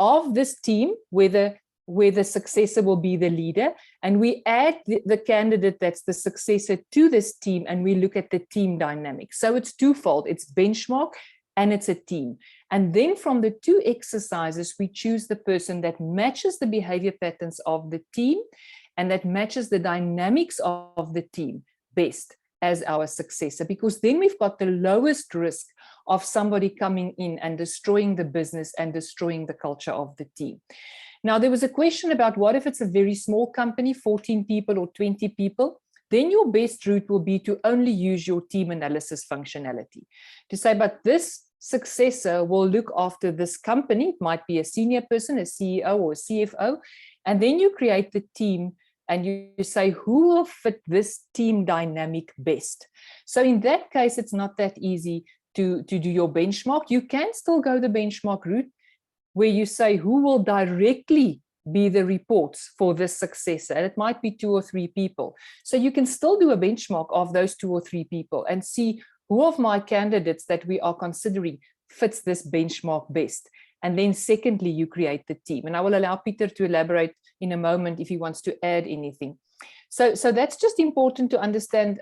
Of this team, where the successor will be the leader, and we add the candidate that's the successor to this team, and we look at the team dynamics. So it's twofold, it's benchmark and it's a team. And then from the two exercises, we choose the person that matches the behavior patterns of the team and that matches the dynamics of the team best as our successor, because then we've got the lowest risk of somebody coming in and destroying the business and destroying the culture of the team. Now, there was a question about what if it's a very small company, 14 people or 20 people, then your best route will be to only use your team analysis functionality. To say, but this successor will look after this company, it might be a senior person, a CEO or a CFO, and then you create the team and you say, who will fit this team dynamic best? So in that case, it's not that easy to do your benchmark. You can still go the benchmark route where you say who will directly be the reports for this successor. And it might be 2 or 3 people. So you can still do a benchmark of those 2 or 3 people and see who of my candidates that we are considering fits this benchmark best. And then secondly, you create the team. And I will allow Peter to elaborate in a moment if he wants to add anything. So that's just important to understand,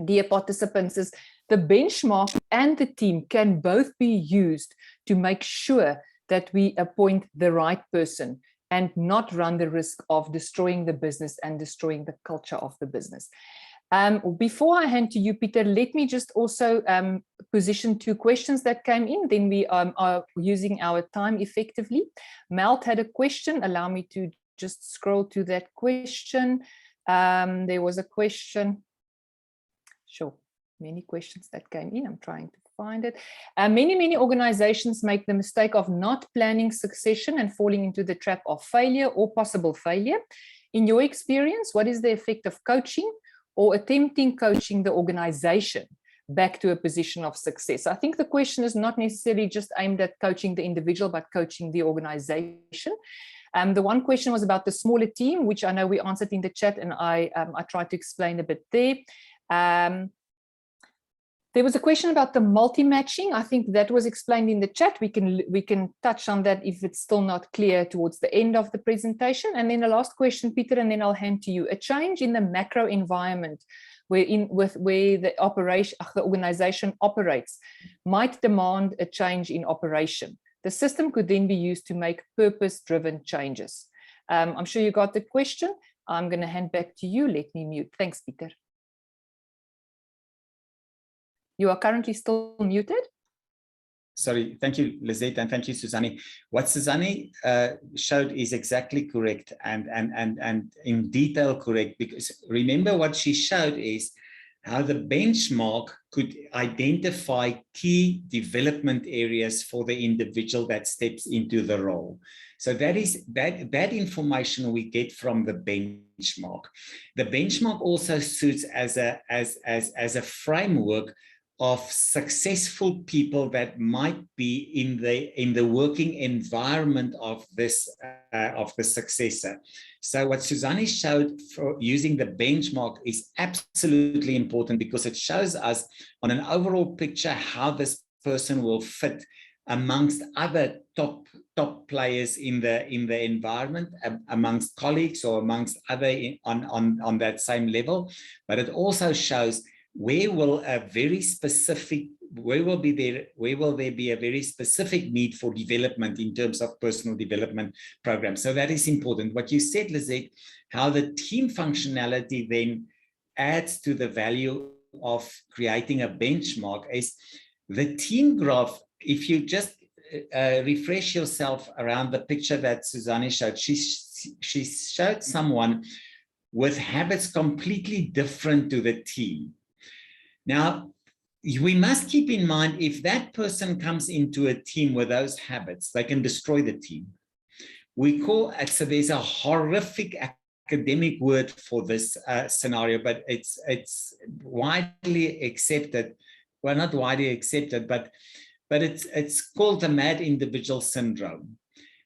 dear participants, is the benchmark and the team can both be used to make sure that we appoint the right person and not run the risk of destroying the business and destroying the culture of the business. Before I hand to you, Peter, let me just also position 2 questions that came in. Then we are using our time effectively. Melt had a question. Allow me to just scroll to that question. There was a question. Sure, many questions that came in. I'm trying to find it. Many organizations make the mistake of not planning succession and falling into the trap of failure or possible failure. In your experience, what is the effect of coaching or attempting coaching the organization back to a position of success? I think the question is not necessarily just aimed at coaching the individual, but coaching the organization. The one question was about the smaller team, which I know we answered in the chat, and I tried to explain a bit there. There was a question about the multi-matching. I think that was explained in the chat. We can touch on that if it's still not clear towards the end of the presentation. And then the last question, Peter, and then I'll hand to you. A change in the macro environment where the organization operates might demand a change in operation. The system could then be used to make purpose-driven changes. I'm sure you got the question. I'm going to hand back to you. Let me mute. Thanks, Peter. You are currently still muted. Sorry, thank you, Lizette, and thank you, Suzanne. What Suzanne showed is exactly correct and in detail correct, because remember what she showed is how the benchmark could identify key development areas for the individual that steps into the role. So that is that information we get from the benchmark. The benchmark also suits as a framework of successful people that might be in the working environment of this of the successor. So what Suzanne showed for using the benchmark is absolutely important, because it shows us on an overall picture how this person will fit amongst other top players in the environment, amongst colleagues or amongst other on that same level. But it also shows where will there be a very specific need for development in terms of personal development programs. So that is important. What you said, Lizette, how the team functionality then adds to the value of creating a benchmark is the team graph. If you just refresh yourself around the picture that Suzanne showed, she showed someone with habits completely different to the team. Now, we must keep in mind, if that person comes into a team with those habits, they can destroy the team. We call it, so there's a horrific academic word for this scenario, but it's widely accepted. Well, not widely accepted, but it's called the mad individual syndrome.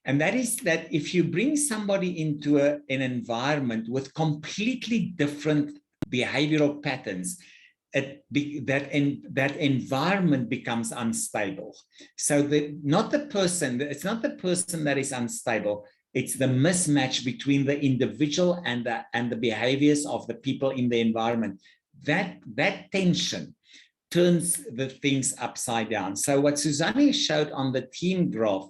And that is that if you bring somebody into an environment with completely different behavioral patterns, that environment becomes unstable. So it's not the person that is unstable, it's the mismatch between the individual and the behaviors of the people in the environment. That tension turns the things upside down. So what Suzanne showed on the team graph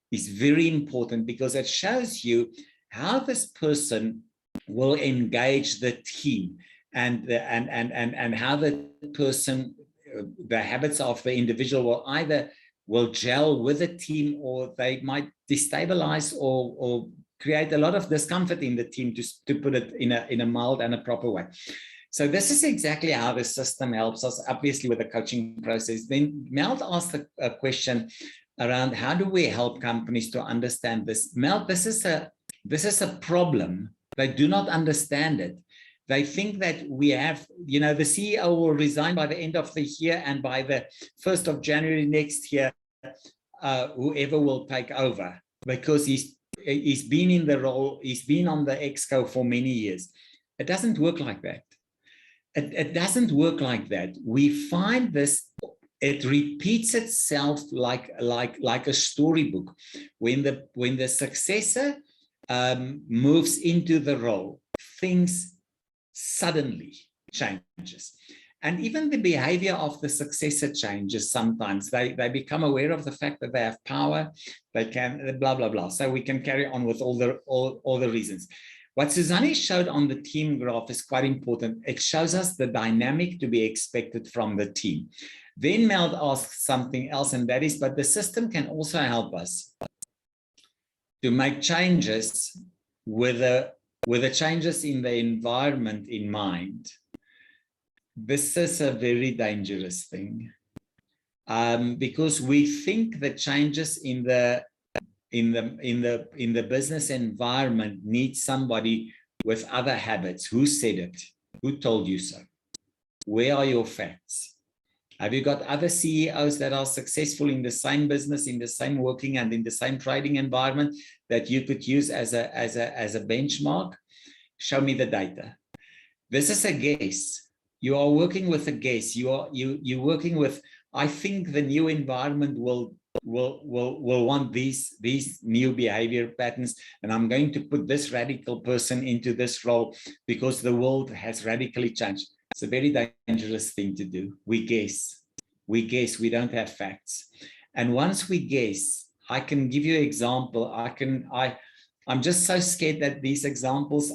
is very important, because it shows you how this person will engage the team. And how the person, the habits of the individual will gel with the team, or they might destabilize or create a lot of discomfort in the team, to put it in a mild and a proper way. So this is exactly how the system helps us, obviously, with the coaching process. Then Mel asked a question around how do we help companies to understand this. Mel, this is a problem. They do not understand it. They think that we have, the CEO will resign by the end of the year, and by the 1st of January next year, whoever will take over, because he's been in the role, he's been on the exco for many years. It doesn't work like that. It doesn't work like that. We find this, it repeats itself like a storybook. When the successor moves into the role, things suddenly changes, and even the behavior of the successor changes. Sometimes they become aware of the fact that they have power, they can blah blah blah. So we can carry on with all the reasons. What Suzanne showed on the team graph is quite important. It shows us the dynamic to be expected from the team. Then Mel asked something else, and that is, but the system can also help us to make changes with the changes in the environment in mind, this is a very dangerous thing, because we think the changes in the business environment need somebody with other habits. Who said it? Who told you so? Where are your facts? Have you got other CEOs that are successful in the same business, in the same working and in the same trading environment that you could use as a benchmark? Show me the data. This is a guess. You are working with a guess. You're working with, I think the new environment will want these new behavior patterns, and I'm going to put this radical person into this role because the world has radically changed. It's a very dangerous thing to do. We guess, we don't have facts. And once we guess, I can give you an example. I'm just so scared that these examples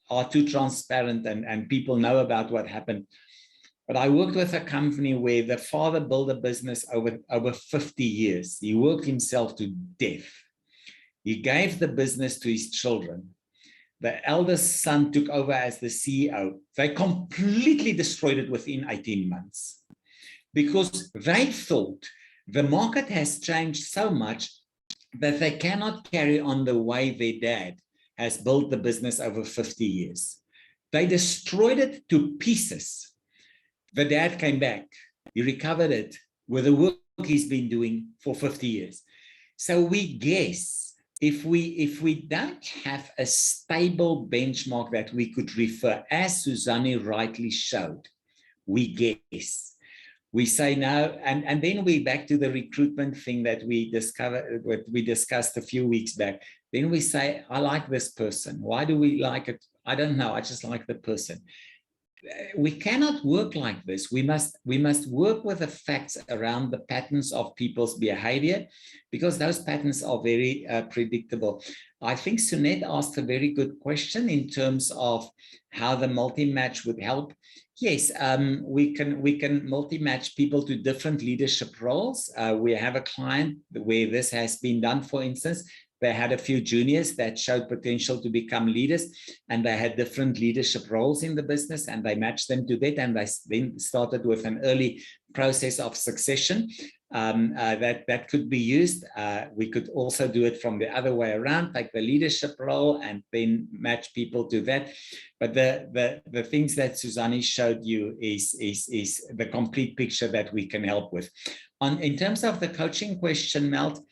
are too transparent and people know about what happened. But I worked with a company where the father built a business over 50 years. He worked himself to death. He gave the business to his children. The eldest son took over as the CEO. They completely destroyed it within 18 months because they thought the market has changed so much that they cannot carry on the way their dad has built the business over 50 years. They destroyed it to pieces. The dad came back. He recovered it with the work he's been doing for 50 years. So we guess, if we don't have a stable benchmark that we could refer, as Susanne rightly showed, we guess. We say no, and then we back to the recruitment thing that we discussed a few weeks back. Then we say, I like this person. Why do we like it? I don't know. I just like the person. We cannot work like this. We must work with the facts around the patterns of people's behavior, because those patterns are very predictable. I think Sunette asked a very good question in terms of how the multi-match would help. Yes, we can multi-match people to different leadership roles. We have a client where this has been done, for instance. They had a few juniors that showed potential to become leaders, and they had different leadership roles in the business, and they matched them to that, and they then started with an early process of succession that could be used. We could also do it from the other way around, take the leadership role and then match people to that. But the things that Susanne showed you is the complete picture that we can help with. In terms of the coaching question, Melt,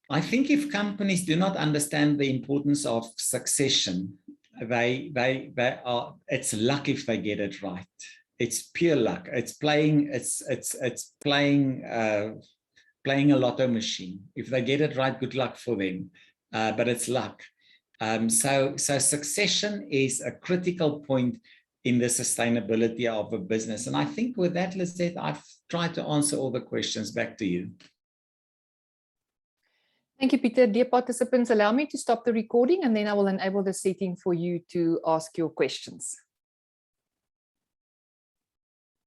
I think if companies do not understand the importance of succession, it's luck if they get it right. It's pure luck. It's playing a lotto machine. If they get it right, good luck for them. But it's luck. So succession is a critical point in the sustainability of a business. And I think with that, Lizette, I've tried to answer all the questions. Back to you. Thank you, Peter. Dear participants, allow me to stop the recording, and then I will enable the setting for you to ask your questions.